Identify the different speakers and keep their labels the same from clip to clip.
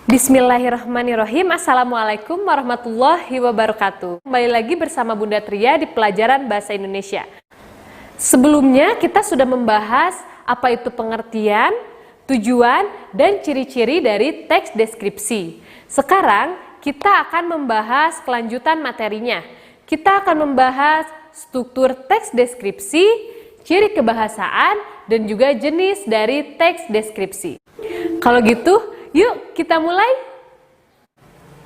Speaker 1: Bismillahirrahmanirrahim. Assalamualaikum warahmatullahi wabarakatuh. Kembali lagi bersama Bunda Tria di pelajaran Bahasa Indonesia. Sebelumnya kita sudah membahas apa itu pengertian, tujuan, dan ciri-ciri dari teks deskripsi. Sekarang kita akan membahas kelanjutan materinya. Kita akan membahas struktur teks deskripsi, ciri kebahasaan, dan juga jenis dari teks deskripsi. Kalau gitu, yuk kita mulai.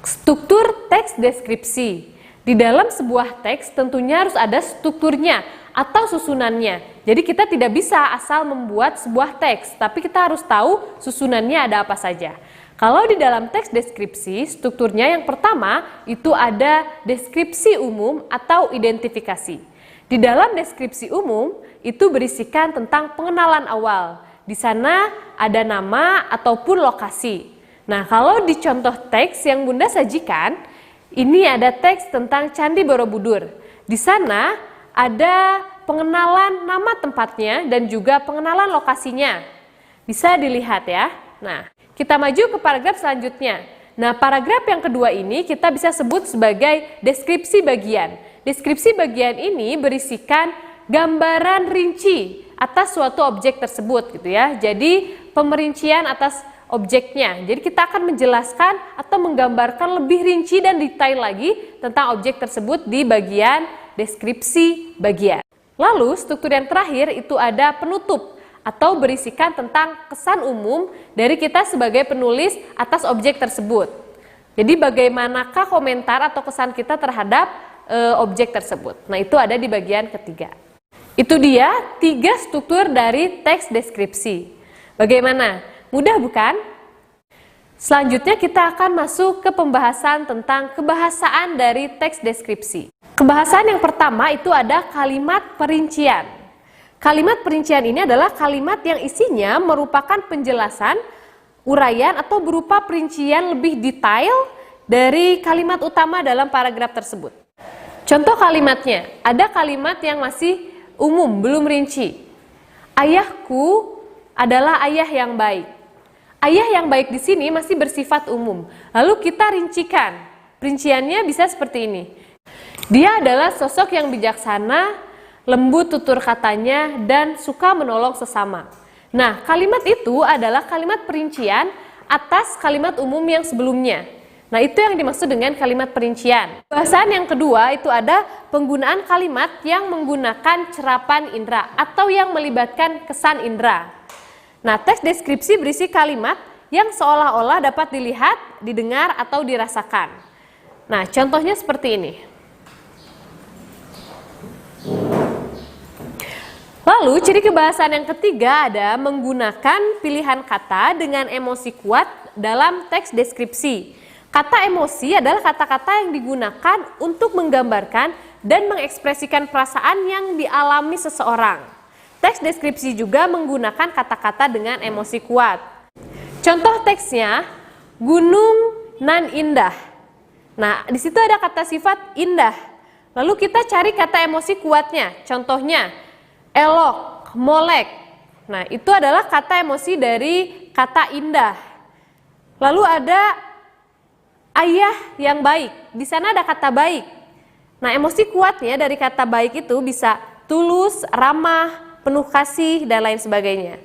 Speaker 1: Struktur teks deskripsi. Di dalam sebuah teks tentunya harus ada strukturnya atau susunannya. Jadi kita tidak bisa asal membuat sebuah teks, tapi kita harus tahu susunannya ada apa saja. Kalau di dalam teks deskripsi, strukturnya yang pertama itu ada deskripsi umum atau identifikasi. Di dalam deskripsi umum itu berisikan tentang pengenalan awal. Di sana ada nama ataupun lokasi. Nah, kalau di contoh teks yang Bunda sajikan, ini ada teks tentang Candi Borobudur. Di sana ada pengenalan nama tempatnya dan juga pengenalan lokasinya. Bisa dilihat ya. Nah, kita maju ke paragraf selanjutnya. Nah, paragraf yang kedua ini kita bisa sebut sebagai deskripsi bagian. Deskripsi bagian ini berisikan gambaran rinci atas suatu objek tersebut gitu ya. Jadi pemerincian atas objeknya. Jadi kita akan menjelaskan atau menggambarkan lebih rinci dan detail lagi tentang objek tersebut di bagian deskripsi bagian. Lalu struktur yang terakhir itu ada penutup atau berisikan tentang kesan umum dari kita sebagai penulis atas objek tersebut. Jadi bagaimanakah komentar atau kesan kita terhadap objek tersebut. Nah, itu ada di bagian ketiga. Itu dia 3 struktur dari teks deskripsi. Bagaimana? Mudah bukan? Selanjutnya kita akan masuk ke pembahasan tentang kebahasaan dari teks deskripsi. Kebahasaan yang pertama itu ada kalimat perincian. Kalimat perincian ini adalah kalimat yang isinya merupakan penjelasan, uraian atau berupa perincian lebih detail dari kalimat utama dalam paragraf tersebut. Contoh kalimatnya, ada kalimat yang masih umum, belum rinci. Ayahku adalah ayah yang baik. Ayah yang baik di sini masih bersifat umum. Lalu kita rincikan. Rinciannya bisa seperti ini. Dia adalah sosok yang bijaksana, lembut tutur katanya, dan suka menolong sesama. Nah, kalimat itu adalah kalimat perincian atas kalimat umum yang sebelumnya. Nah, itu yang dimaksud dengan kalimat perincian. Bahasan yang kedua itu ada penggunaan kalimat yang menggunakan cerapan indera atau yang melibatkan kesan indera. Nah, teks deskripsi berisi kalimat yang seolah-olah dapat dilihat, didengar, atau dirasakan. Nah, contohnya seperti ini. Lalu, ciri kebahasan yang ketiga ada menggunakan pilihan kata dengan emosi kuat dalam teks deskripsi. Kata emosi adalah kata-kata yang digunakan untuk menggambarkan dan mengekspresikan perasaan yang dialami seseorang. Teks deskripsi juga menggunakan kata-kata dengan emosi kuat. Contoh teksnya, gunung nan indah. Nah, di situ ada kata sifat indah. Lalu kita cari kata emosi kuatnya. Contohnya, elok, molek. Nah, itu adalah kata emosi dari kata indah. Lalu ada ayah yang baik. Di sana ada kata baik. Nah, emosi kuatnya dari kata baik itu bisa tulus, ramah, penuh kasih, dan lain sebagainya.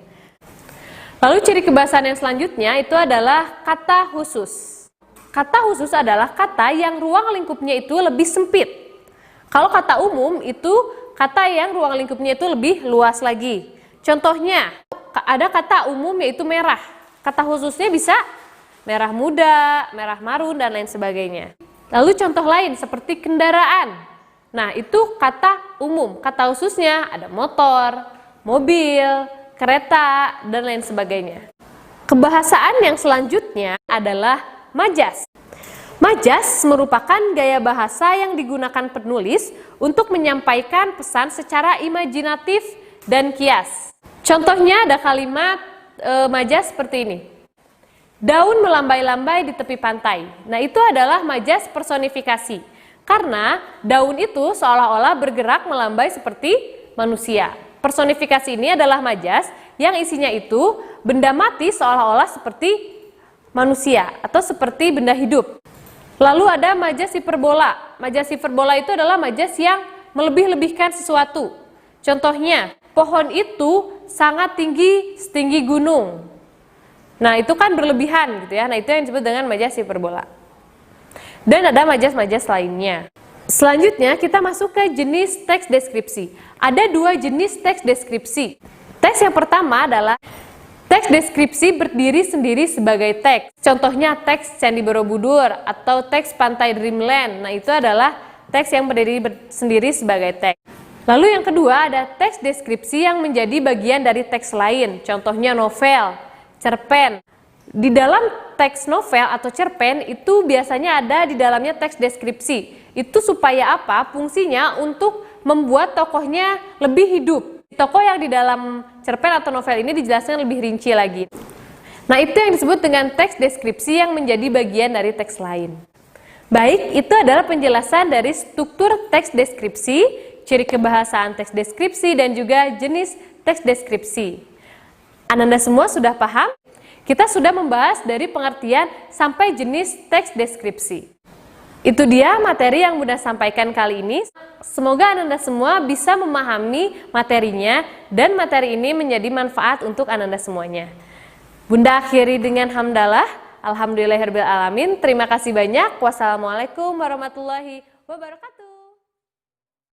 Speaker 1: Lalu ciri kebahasan yang selanjutnya itu adalah kata khusus. Kata khusus adalah kata yang ruang lingkupnya itu lebih sempit. Kalau kata umum itu kata yang ruang lingkupnya itu lebih luas lagi. Contohnya, ada kata umum yaitu merah. Kata khususnya bisa merah muda, merah marun, dan lain sebagainya. Lalu contoh lain seperti kendaraan. Nah, itu kata umum. Kata khususnya ada motor, mobil, kereta, dan lain sebagainya. Kebahasaan yang selanjutnya adalah majas. Majas merupakan gaya bahasa yang digunakan penulis untuk menyampaikan pesan secara imajinatif dan kias. Contohnya ada kalimat majas seperti ini. Daun melambai-lambai di tepi pantai. Nah, itu adalah majas personifikasi. Karena daun itu seolah-olah bergerak melambai seperti manusia. Personifikasi ini adalah majas yang isinya itu benda mati seolah-olah seperti manusia atau seperti benda hidup. Lalu ada majas hiperbola. Majas hiperbola itu adalah majas yang melebih-lebihkan sesuatu. Contohnya, pohon itu sangat tinggi setinggi gunung. Nah, itu kan berlebihan gitu ya. Nah, itu yang disebut dengan majas hiperbola. Dan ada majas-majas lainnya. Selanjutnya kita masuk ke jenis teks deskripsi. Ada dua jenis teks deskripsi. Teks yang pertama adalah teks deskripsi berdiri sendiri sebagai teks. Contohnya teks Candi Borobudur atau teks Pantai Dreamland. Nah, itu adalah teks yang berdiri sendiri sebagai teks. Lalu yang kedua ada teks deskripsi yang menjadi bagian dari teks lain. Contohnya novel, cerpen. Di dalam teks novel atau cerpen itu biasanya ada di dalamnya teks deskripsi. Itu supaya apa? Fungsinya untuk membuat tokohnya lebih hidup. Tokoh yang di dalam cerpen atau novel ini dijelaskan lebih rinci lagi. Nah, itu yang disebut dengan teks deskripsi yang menjadi bagian dari teks lain. Baik, itu adalah penjelasan dari struktur teks deskripsi, ciri kebahasaan teks deskripsi, dan juga jenis teks deskripsi. Ananda semua sudah paham? Kita sudah membahas dari pengertian sampai jenis teks deskripsi. Itu dia materi yang Bunda sampaikan kali ini. Semoga Ananda semua bisa memahami materinya dan materi ini menjadi manfaat untuk Ananda semuanya. Bunda akhiri dengan hamdalah. Alhamdulillahirabbil alamin. Terima kasih banyak. Wassalamualaikum warahmatullahi wabarakatuh.